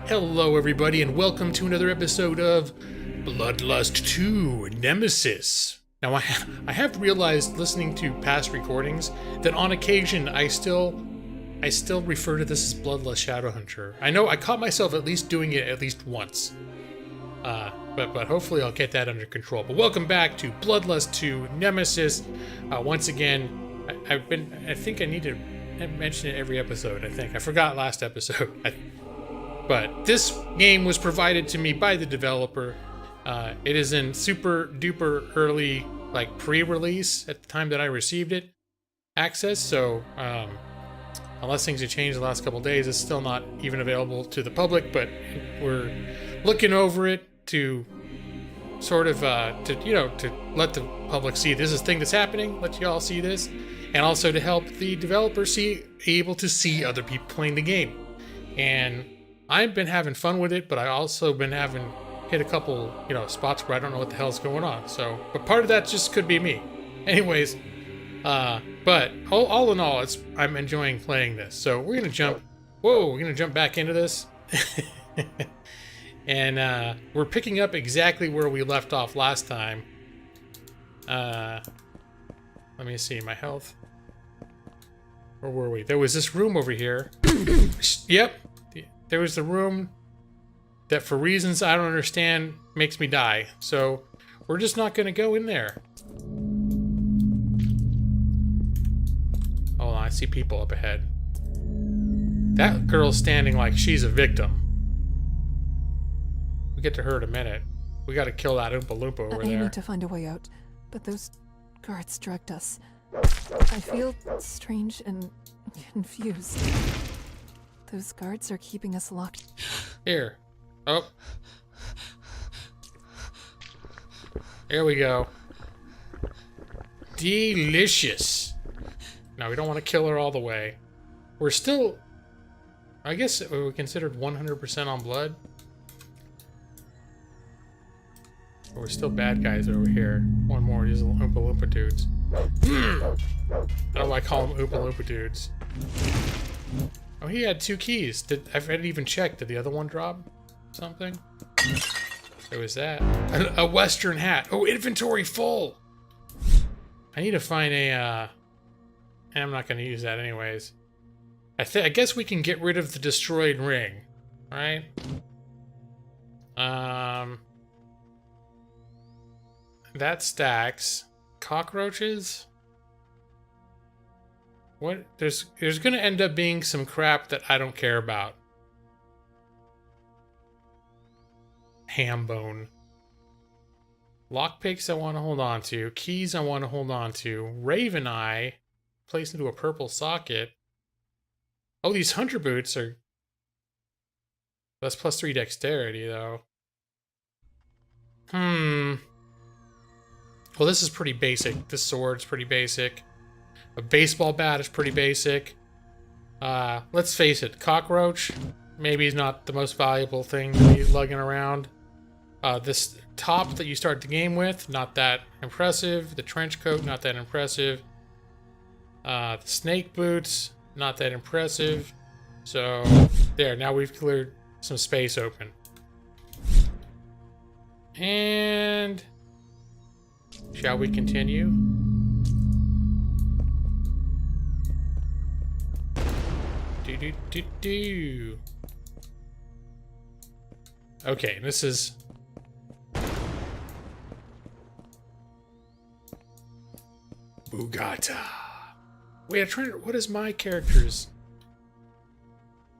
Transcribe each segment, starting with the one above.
Hello everybody and welcome to another episode of Bloodlust 2 Nemesis. Now I have realized listening to past recordings that on occasion I still refer to this as Bloodlust Shadowhunter. I know I caught myself at least doing it at least once. But hopefully I'll get that under control. But welcome back to Bloodlust 2 Nemesis. Once again, I think I need to mention it every episode, I think. I forgot last episode. But this game was provided to me by the developer. It is in super duper early, like pre-release at the time that I received it, access. So unless things have changed the last couple days, it's still not even available to the public. But we're looking over it to sort of to let the public see this is a thing that's happening. Let you all see this, and also to help the developer able to see other people playing the game. And I've been having fun with it, but I also been having hit a couple, spots where I don't know what the hell's going on. So, but part of that just could be me. Anyways, but all in all, I'm enjoying playing this. So we're gonna jump back into this, and we're picking up exactly where we left off last time. Let me see my health. Where were we? There was this room over here. Yep. There was the room that, for reasons I don't understand, makes me die. So we're just not going to go in there. Hold on, I see people up ahead. That girl's standing like she's a victim. We'll get to her in a minute. We got to kill that Oompa Loompa over there. I need to find a way out, but those guards dragged us. I feel strange and confused. Those guards are keeping us locked. Here. Oh. There we go. Delicious. Now, we don't want to kill her all the way. We're still... I guess we're considered 100% on blood. But we're still bad guys over here. One more. These little Oompa Loompa dudes. I don't know why I call them Oompa Loompa dudes. Oh, he had 2 keys. I didn't even check. Did the other one drop something? There was that. A western hat. Oh, inventory full. I need to find a, and I'm not going to use that anyways. I guess we can get rid of the destroyed ring, right? That stacks. Cockroaches? What? There's gonna end up being some crap that I don't care about. Ham bone. Lockpicks I want to hold on to. Keys I want to hold on to. Raven eye. Placed into a purple socket. Oh, these hunter boots are... That's +3 dexterity, though. Well, this is pretty basic. This sword's pretty basic. A baseball bat is pretty basic. Let's face it, cockroach maybe is not the most valuable thing to be lugging around. This top that you start the game with, not that impressive. The trench coat, not that impressive. The snake boots, not that impressive. So, there, now we've cleared some space open. And... shall we continue? Okay, this is... Bugata. Wait, I'm trying to... What is my character's...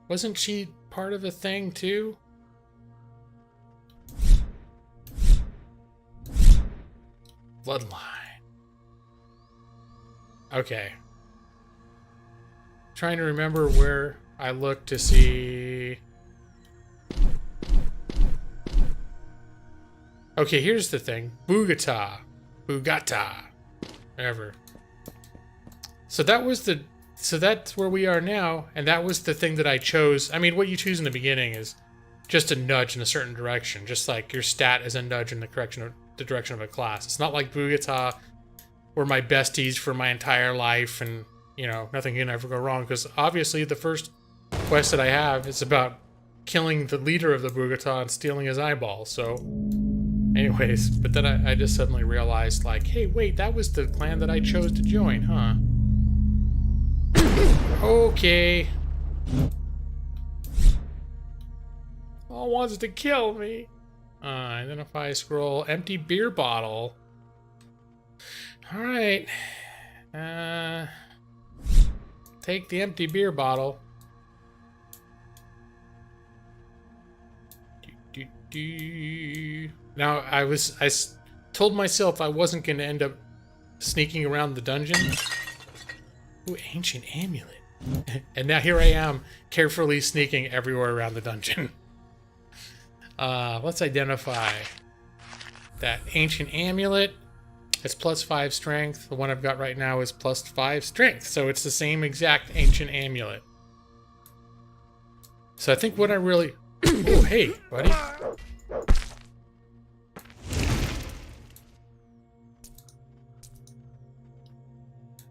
Wasn't she part of a thing, too? Bloodline. Okay. Trying to remember where I looked to see... Okay, here's the thing. Bugata. Whatever. So that was the... So that's where we are now, and that was the thing that I chose. I mean, what you choose in the beginning is just a nudge in a certain direction. Just like your stat is a nudge in the direction of a class. It's not like Bugata were my besties for my entire life, and nothing can ever go wrong, because obviously the first quest that I have is about killing the leader of the Bogota and stealing his eyeball. So, anyways, but then I just suddenly realized, like, hey, wait, that was the clan that I chose to join, huh? Okay. All wants to kill me. Identify scroll. Empty beer bottle. Alright. Take the empty beer bottle. Now, I told myself I wasn't going to end up sneaking around the dungeon. Ooh, ancient amulet. And now here I am, carefully sneaking everywhere around the dungeon. Let's identify that ancient amulet. It's +5 strength. The one I've got right now is +5 strength. So it's the same exact ancient amulet. So I think what I really... Oh, hey, buddy.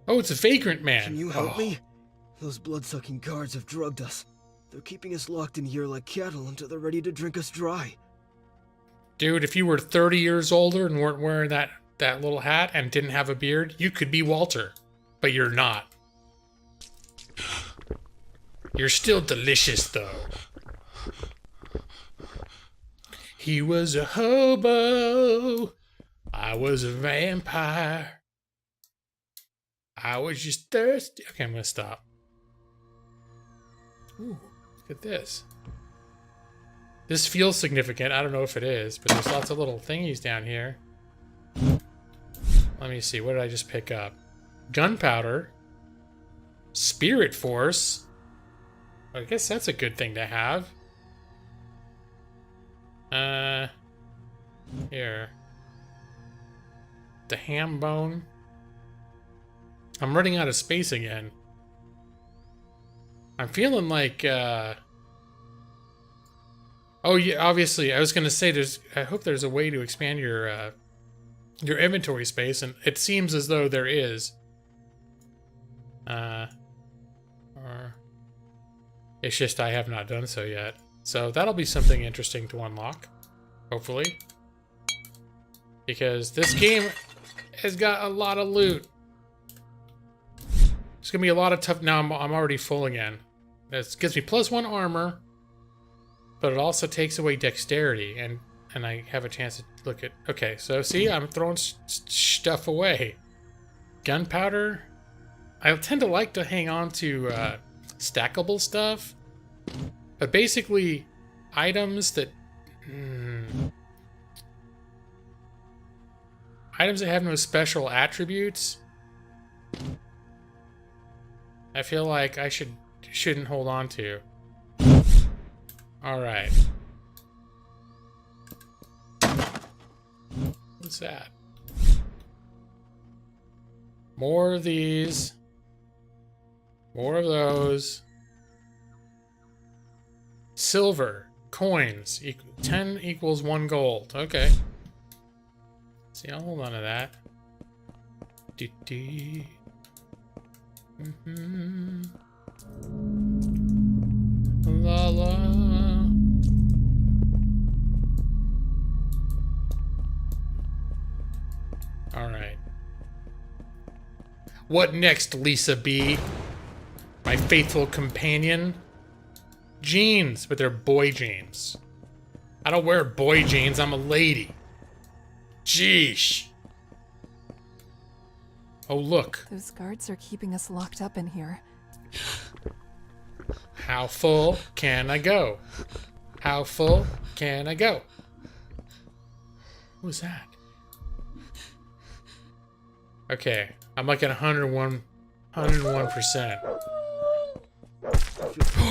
Oh, it's a vagrant man. Can you help me? Those blood-sucking guards have drugged us. They're keeping us locked in here like cattle until they're ready to drink us dry. Dude, if you were 30 years older and weren't wearing that little hat and didn't have a beard, you could be Walter. But you're not. You're still delicious, though. He was a hobo. I was a vampire. I was just thirsty. Okay, I'm gonna stop. Ooh, look at this. This feels significant. I don't know if it is, but there's lots of little thingies down here. Let me see. What did I just pick up? Gunpowder. Spirit Force. I guess that's a good thing to have. Here. The ham bone. I'm running out of space again. I'm feeling like, oh yeah, obviously, I was gonna say I hope there's a way to expand your inventory space, and it seems as though there is. Or it's just I have not done so yet. So that'll be something interesting to unlock, hopefully. Because this game has got a lot of loot. It's gonna be a lot of tough. Now I'm already full again. This gives me +1 armor, but it also takes away dexterity, and I have a chance to look at. Okay, so see, I'm throwing stuff away. Gunpowder. I tend to like to hang on to stackable stuff, but basically items that items that have no special attributes. I feel like I shouldn't hold on to. All right. What's that? More of these. More of those. Silver coins. 10 equals 1 gold. Okay. See, I'll hold on to that. La la. All right. What next, Lisa B? My faithful companion? Jeans, but they're boy jeans. I don't wear boy jeans, I'm a lady. Jeesh. Oh, look. Those guards are keeping us locked up in here. How full can I go? How full can I go? What was that? Okay, I'm like at 101%.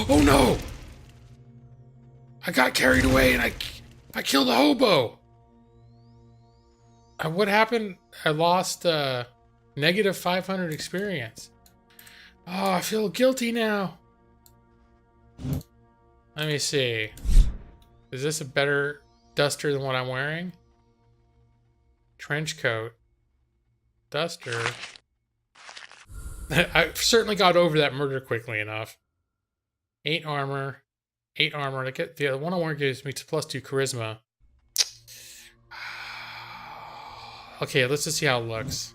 Oh no! I got carried away and I killed a hobo. What happened? I lost negative 500 experience. Oh, I feel guilty now. Let me see. Is this a better duster than what I'm wearing? Trench coat. Duster. I certainly got over that murder quickly enough. 8 armor. 8 armor. I get the one I want gives me +2 charisma. Okay, let's just see how it looks.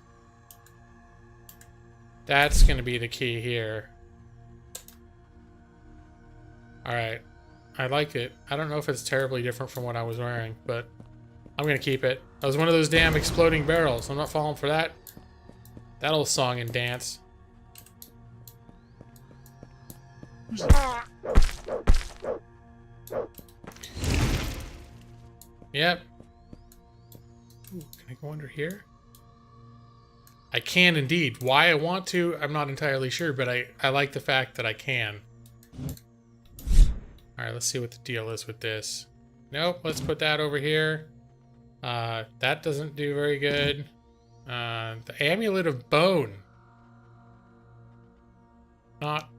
That's gonna be the key here. Alright. I like it. I don't know if it's terribly different from what I was wearing, but I'm gonna keep it. That was one of those damn exploding barrels. I'm not falling for that. That old song and dance. Yep. Ooh, can I go under here? I can indeed. Why I want to, I'm not entirely sure, but I like the fact that I can. Alright, let's see what the deal is with this. Nope, let's put that over here. That doesn't do very good. The Amulet of Bone. Not...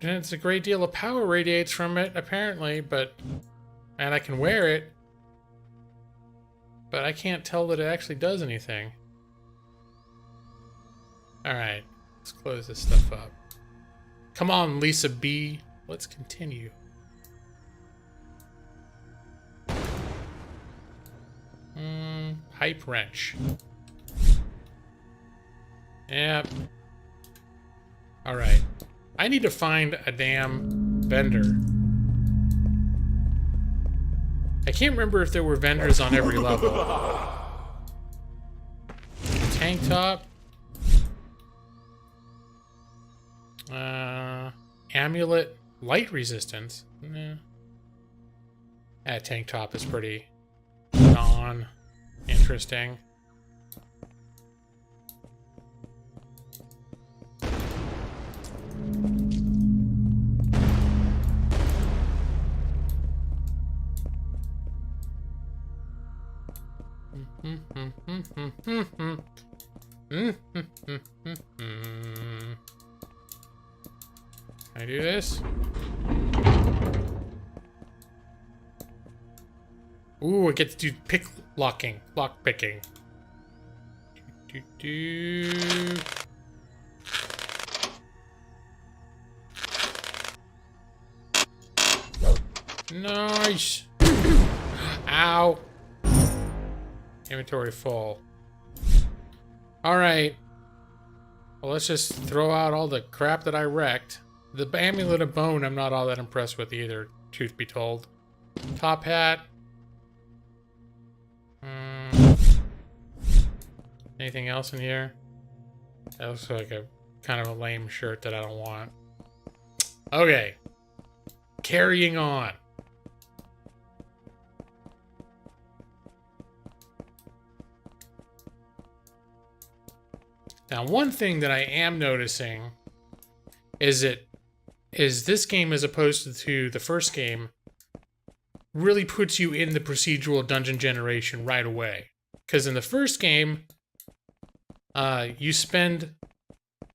It's a great deal of power radiates from it, apparently, but... And I can wear it. But I can't tell that it actually does anything. Alright, let's close this stuff up. Come on, Lisa B. Let's continue. Hype wrench. Yep. Alright. I need to find a damn vendor. I can't remember if there were vendors on every level. Tank top. Amulet. Light resistance. That tank top is pretty non-interesting. Can I do this? Ooh, it gets to do lock picking. Nice. Ow. Inventory full. Alright. Well, let's just throw out all the crap that I wrecked. The Amulet of Bone I'm not all that impressed with either, truth be told. Top hat. Anything else in here? That looks like a kind of a lame shirt that I don't want. Okay. Carrying on. Now, one thing that I am noticing is this game, as opposed to the first game, really puts you in the procedural dungeon generation right away. Because in the first game, you spend, at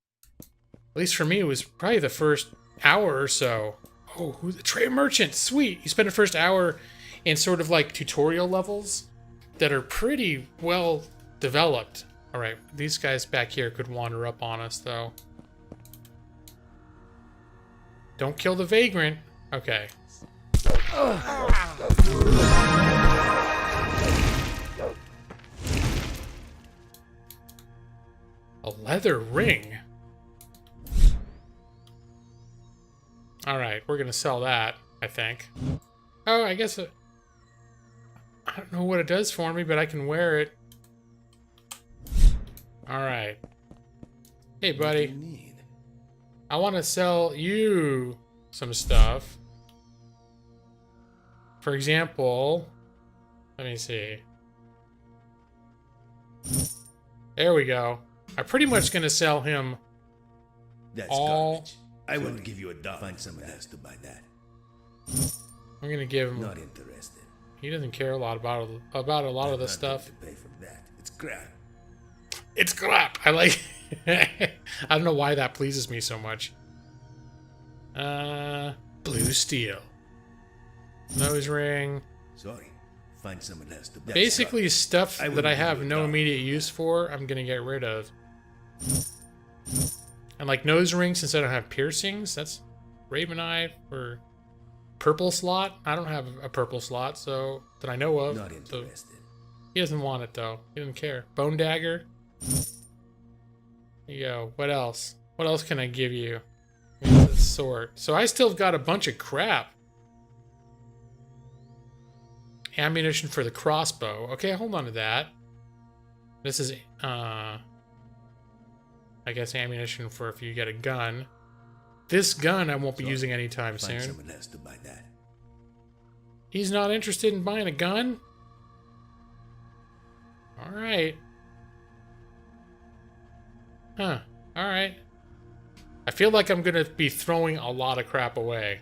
least for me, it was probably the first hour or so. Oh, who's the trade merchant? Sweet. You spend the first hour in sort of like tutorial levels that are pretty well developed. All right, these guys back here could wander up on us, though. Don't kill the vagrant. Okay. A leather ring. All right, we're gonna sell that, I think. Oh, I guess I don't know what it does for me, but I can wear it. All right. Hey, buddy. I want to sell you some stuff. For example, let me see. There we go. I'm pretty much going to sell him all... Garbage. I wouldn't give you a dollar. Find someone else to buy that. I'm going to give him... Not interested. He doesn't care a lot about a lot of this stuff. To pay for that. It's crap. It's crap. I like... I don't know why that pleases me so much. Blue steel. Nose ring. Sorry. Find someone else to buy. Basically stuff that I have no $1. immediate use for, I'm gonna get rid of. And like nose rings, since I don't have piercings, that's Raven Eye for purple slot? I don't have a purple slot, so that I know of. Not So interested. he doesn't want it though. He doesn't care. Bone dagger. There you go. What else? What else can I give you? Sword. So I still got a bunch of crap. Ammunition for the crossbow. Okay, hold on to that. This is I guess ammunition for if you get a gun. This gun I won't be using anytime Find soon. someone else to buy that. He's not interested in buying a gun? Alright. Huh. Alright. I feel like I'm gonna be throwing a lot of crap away.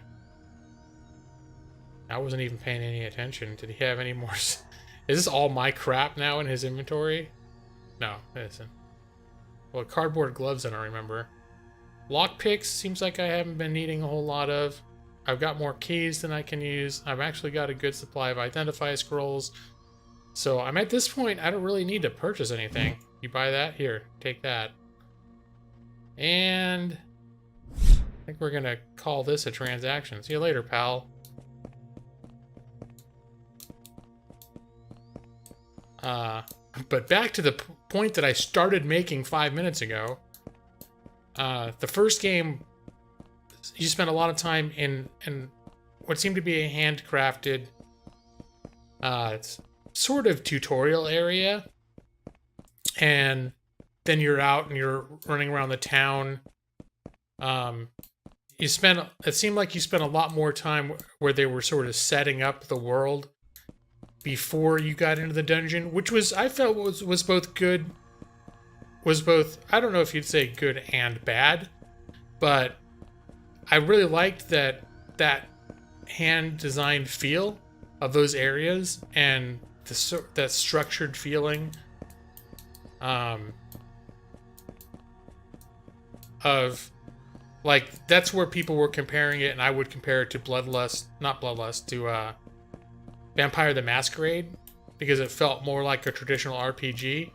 I wasn't even paying any attention. Did he have any more? Is this all my crap now in his inventory? No, it isn't. Well, cardboard gloves I don't remember. Lockpicks seems like I haven't been needing a whole lot of. I've got more keys than I can use. I've actually got a good supply of identify scrolls. So I'm at this point, I don't really need to purchase anything. You buy that? Here, take that. And I think we're gonna call this a transaction. See you later, pal. But back to the point that I started making 5 minutes ago. The first game, you spent a lot of time in what seemed to be a handcrafted, it's sort of tutorial area, and then you're out and you're running around the town. It seemed like you spent a lot more time where they were sort of setting up the world before you got into the dungeon, which was, I felt was both good, I don't know if you'd say good and bad, but I really liked that hand-designed feel of those areas and that structured feeling of, like, that's where people were comparing it, and I would compare it to to Vampire the Masquerade, because it felt more like a traditional RPG.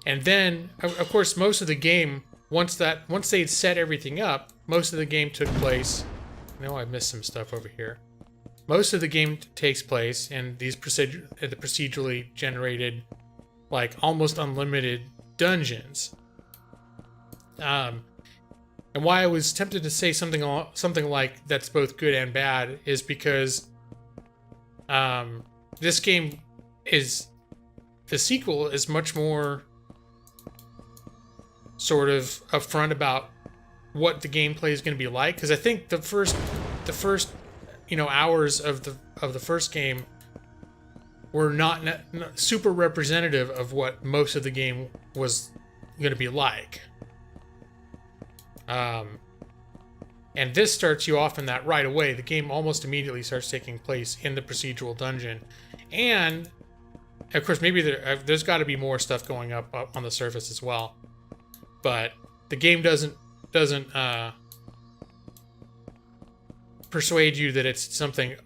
And then, of course, most of the game, once they'd set everything up, most of the game took place. No, I missed some stuff over here. Most of the game takes place in these procedurally generated, like, almost unlimited dungeons. And why I was tempted to say something like that's both good and bad is because this game the sequel is much more sort of upfront about what the gameplay is going to be like, because I think the first hours of the first game were not super representative of what most of the game was going to be like. And this starts you off in that right away. The game almost immediately starts taking place in the procedural dungeon. And, of course, maybe there's got to be more stuff going up on the surface as well. But the game doesn't persuade you that it's something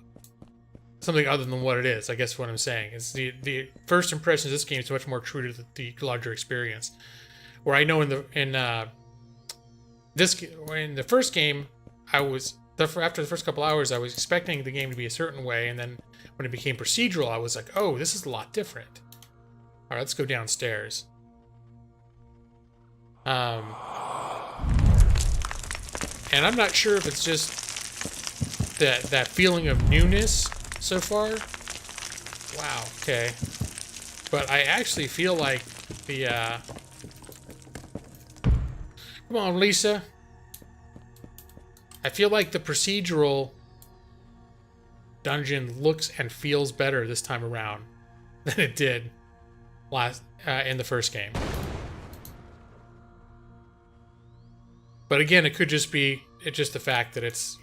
other than what it is. I guess what I'm saying is the first impression of this game is much more true to the larger experience. Where I know in the first game, after the first couple hours, I was expecting the game to be a certain way, and then when it became procedural, I was like, oh, this is a lot different. All right, let's go downstairs. And I'm not sure if it's just that feeling of newness so far. Wow, okay. But I actually feel like come on, Lisa. I feel like the procedural dungeon looks and feels better this time around than it did in the first game. But again, it could just be the fact that it's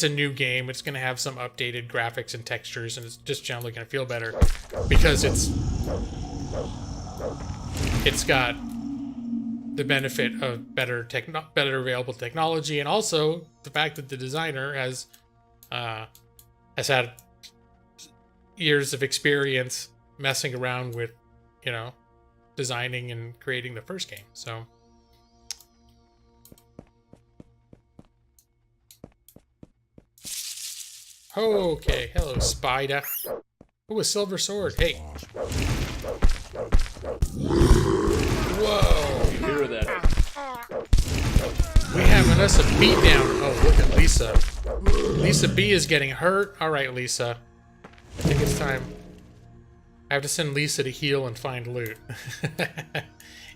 a new game. It's going to have some updated graphics and textures, and it's just generally going to feel better because it's got the benefit of better available technology, and also the fact that the designer has had years of experience messing around with, designing and creating the first game. So Okay, hello, spider. Oh, a silver sword. Hey. Whoa. You hear that? We having us a beatdown. Oh, look at Lisa. Lisa B is getting hurt. All right, Lisa. I think it's time. I have to send Lisa to heal and find loot.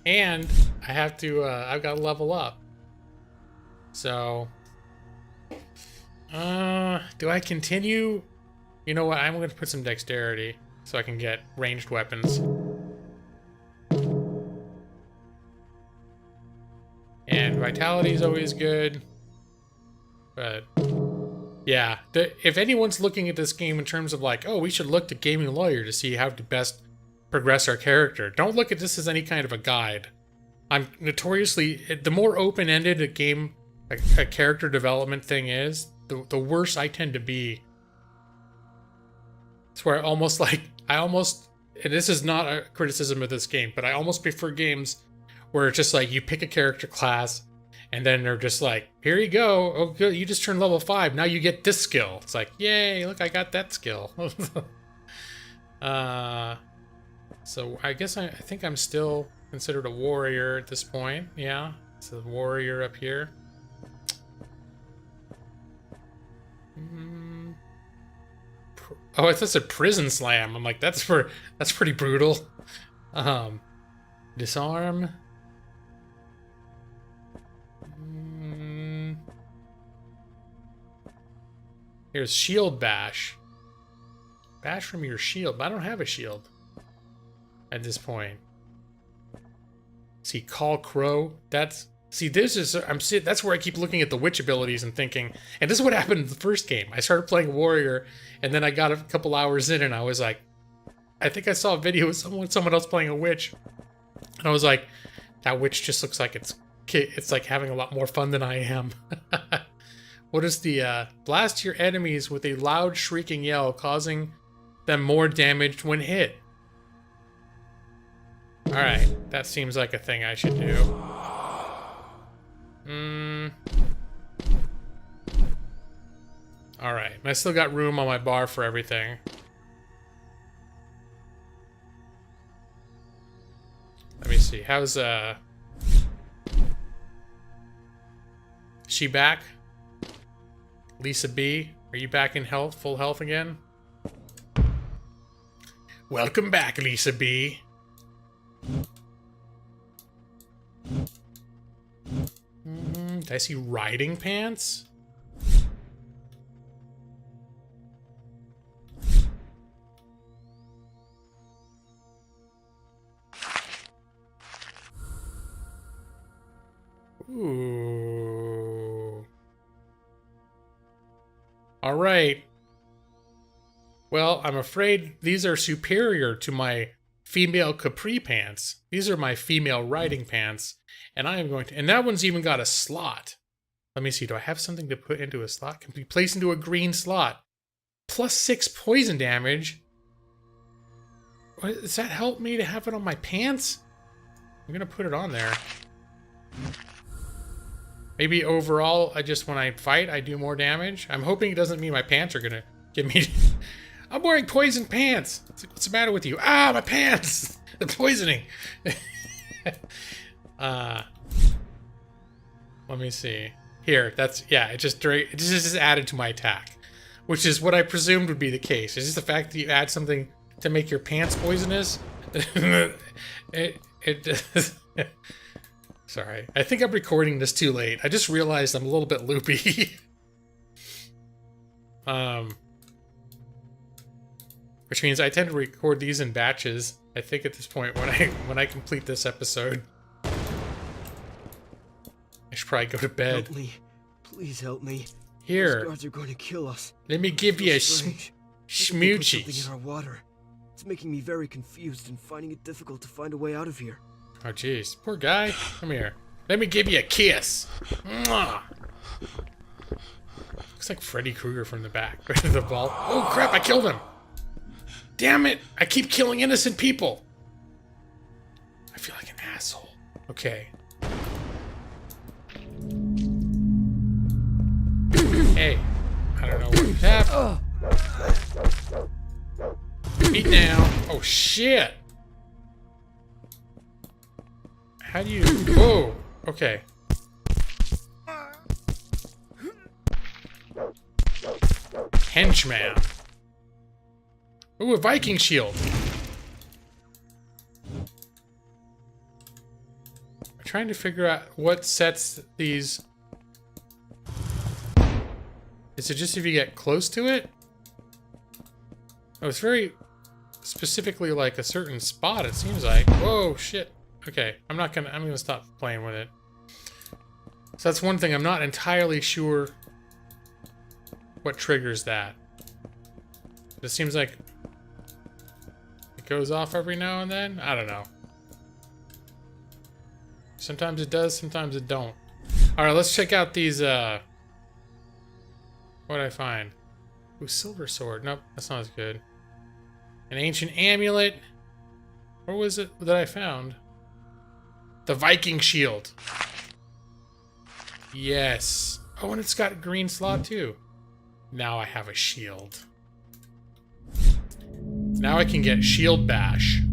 And I have to, I've got to level up. So, do I continue? You know what? I'm going to put some dexterity so I can get ranged weapons. And vitality is always good. But, yeah. If anyone's looking at this game in terms of like, oh, we should look to Gaming Lawyer to see how to best progress our character, don't look at this as any kind of a guide. I'm notoriously, the more open-ended a game, a character development thing is, the worse I tend to be. It's where and this is not a criticism of this game, but I almost prefer games where it's just like you pick a character class and then they're just like, here you go. Oh, good. You just turned level 5. Now you get this skill. It's like, yay, look, I got that skill. So I guess I think I'm still considered a warrior at this point. Yeah, it's a warrior up here. Oh, I thought it said prison slam. I'm like, that's pretty brutal. Disarm. Here's shield bash. Bash from your shield, but I don't have a shield at this point. See, call crow. That's where I keep looking at the witch abilities and thinking, and this is what happened in the first game. I started playing warrior, and then I got a couple hours in, and I was like, I think I saw a video of someone else playing a witch, and I was like, that witch just looks like it's like having a lot more fun than I am. What is the blast your enemies with a loud shrieking yell, causing them more damage when hit? All right, that seems like a thing I should do. All right, I still got room on my bar for everything. Let me see. How's she back? Lisa B, are you back in health, full health again? Welcome back, Lisa B. Did I see riding pants? Ooh. All right. Well, I'm afraid these are superior to my female capri pants. These are my female riding pants. And I am going to... And that one's even got a slot. Let me see. Do I have something to put into a slot? Can be placed into a green slot. +6 poison damage. Does that help me to have it on my pants? I'm going to put it on there. Maybe overall, when I fight, I do more damage. I'm hoping it doesn't mean my pants are going to give me... I'm wearing poison pants. What's the matter with you? Ah, my pants! The poisoning. Let me see. Here, it just added to my attack, which is what I presumed would be the case. It's just the fact that you add something to make your pants poisonous. Sorry, I think I'm recording this too late. I just realized I'm a little bit loopy. Which means I tend to record these in batches. I think at this point, when I complete this episode, I should probably go to bed. Help me. Please help me. Here. Those guards are going to kill us. Let me give you a Something smoochie. in our water. It's making me very confused and finding it difficult to find a way out of here. Oh, jeez. Poor guy. Come here. Let me give you a kiss. Mwah. Looks like Freddy Krueger from the back. The vault. Oh, crap. I killed him. Damn it. I keep killing innocent people. I feel like an asshole. Okay. Hey. I don't know what happened. Beat now. Oh, shit. How do you... Whoa. Okay. Henchman. Ooh, a Viking shield. I'm trying to figure out what sets these... Is it just if you get close to it? Oh, it's very specifically like a certain spot, it seems like. Whoa, shit. Okay, I'm gonna stop playing with it. So that's one thing, I'm not entirely sure what triggers that. It seems like it goes off every now and then? I don't know. Sometimes it does, sometimes it don't. Alright, let's check out these, what'd I find? Ooh, silver sword. Nope, that's not as good. An ancient amulet. What was it that I found? The Viking shield. Yes. Oh, and it's got a green slot too. Now I have a shield. Now I can get shield bash.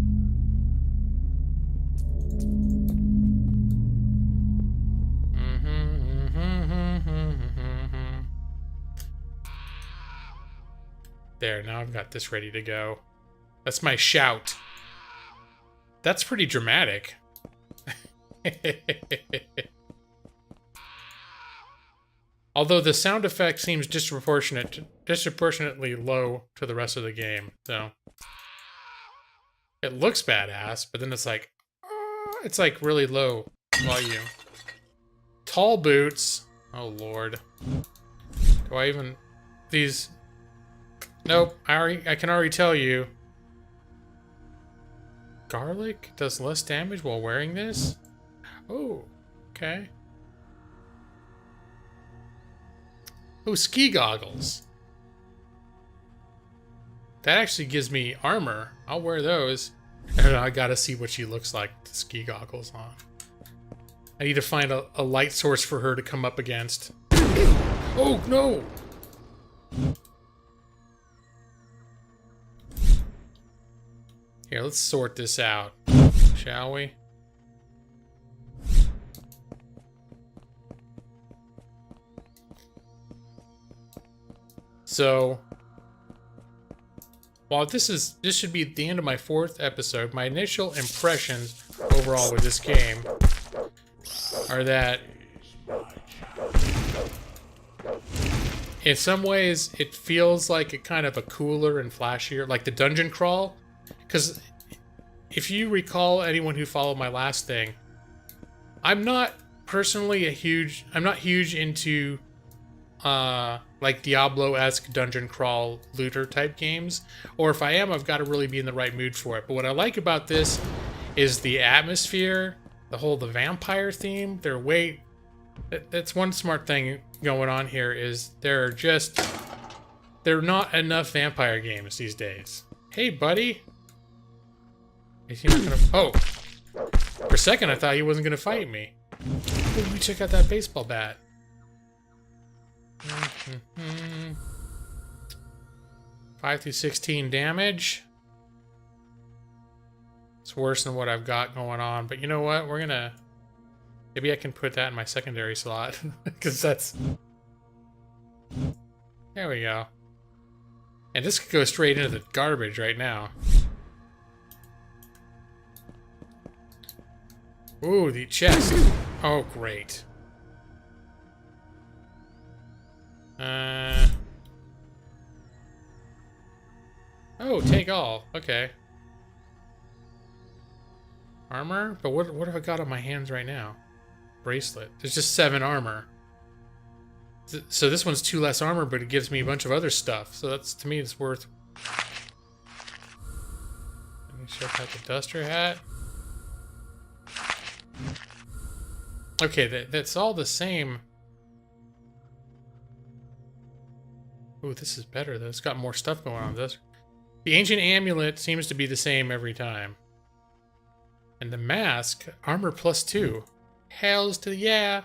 There, now I've got this ready to go. That's my shout. That's pretty dramatic. Although the sound effect seems disproportionately low to the rest of the game, so it looks badass, but then it's like really low volume. Tall boots. Oh lord. Do I even these? Nope. I can already tell you. Garlic does less damage while wearing this? Oh, okay. Oh, ski goggles. That actually gives me armor. I'll wear those. I gotta see what she looks like with the ski goggles on. I need to find a light source for her to come up against. Oh, no! Here, let's sort this out, shall we? So, while this should be the end of my 4th episode, my initial impressions overall with this game are that in some ways it feels like a kind of a cooler and flashier, like the dungeon crawl. Because if you recall, anyone who followed my last thing, I'm not huge into like Diablo-esque dungeon crawl looter type games, or if I am, I've got to really be in the right mood for it. But what I like about this is the atmosphere, the vampire theme. That's one smart thing going on here is there are not enough vampire games these days. Hey, buddy. Is he not gonna? Oh, for a second I thought he wasn't gonna fight me. Oh, let me check out that baseball bat. 5 through 16 damage. It's worse than what I've got going on, but you know what? Maybe I can put that in my secondary slot because that's. There we go. And this could go straight into the garbage right now. Ooh, the chest. Oh, great. Oh, take all. Okay. Armor? But what have I got on my hands right now? Bracelet. There's just 7 armor. So this one's 2 less armor, but it gives me a bunch of other stuff. So that's, to me, it's worth... Let me check out the duster hat. Okay, that's all the same. Ooh, this is better, though. It's got more stuff going on with this. The ancient amulet seems to be the same every time. And the mask, armor +2. Hells to the yeah.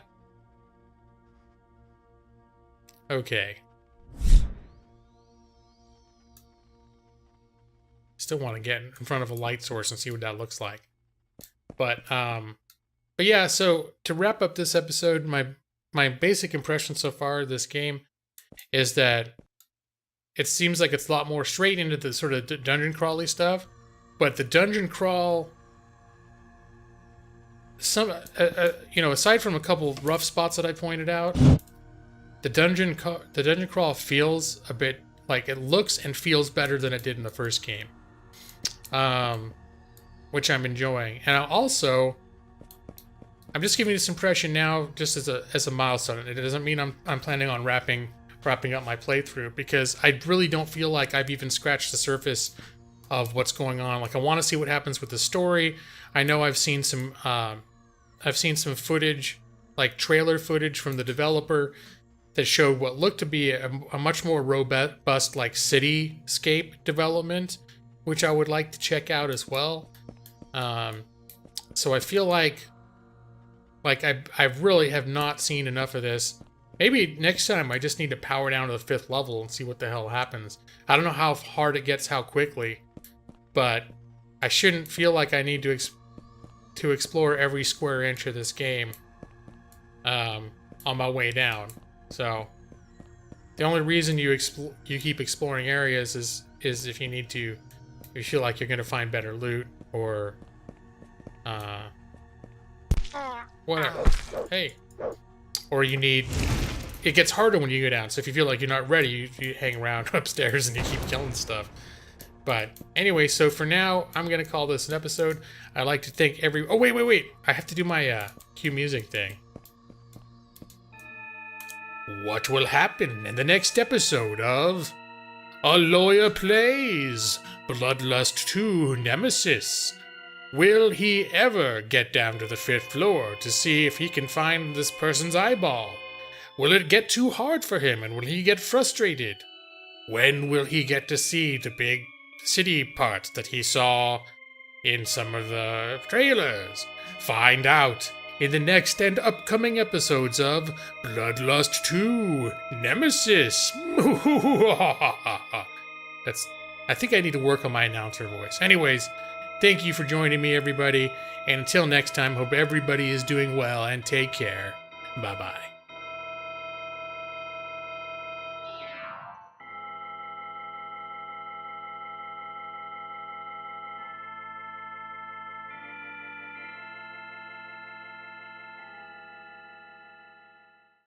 Okay. still want to get in front of a light source and see what that looks like. But yeah, so to wrap up this episode, my basic impression so far of this game is that it seems like it's a lot more straight into the sort of dungeon crawly stuff, but the dungeon crawl, aside from a couple rough spots that I pointed out, the dungeon crawl feels a bit like it looks and feels better than it did in the first game, which I'm enjoying. And I'm just giving this impression now, just as a milestone. It doesn't mean I'm planning on wrapping up my playthrough, because I really don't feel like I've even scratched the surface of what's going on. Like, I want to see what happens with the story. I know I've seen some footage, like trailer footage from the developer, that showed what looked to be a much more robust, like, cityscape development, which I would like to check out as well. So I feel like I really have not seen enough of this. Maybe next time I just need to power down to the 5th level and see what the hell happens. I don't know how hard it gets how quickly, but I shouldn't feel like I need to explore every square inch of this game on my way down. So the only reason you keep exploring areas is if you feel like you're going to find better loot, or whatever. Hey. Or you need... It gets harder when you go down, so if you feel like you're not ready, you hang around upstairs and you keep killing stuff. But anyway, so for now, I'm going to call this an episode. I'd like to thank Oh, wait. I have to do my cue music thing. What will happen in the next episode of A Lawyer Plays Bloodlust 2 Nemesis? Will he ever get down to the 5th floor to see if he can find this person's eyeball? Will it get too hard for him, and will he get frustrated? When will he get to see the big city parts that he saw in some of the trailers? Find out in the next and upcoming episodes of Bloodlust 2 Nemesis. I think I need to work on my announcer voice. Anyways, thank you for joining me, everybody. And until next time, hope everybody is doing well, and take care. Bye-bye.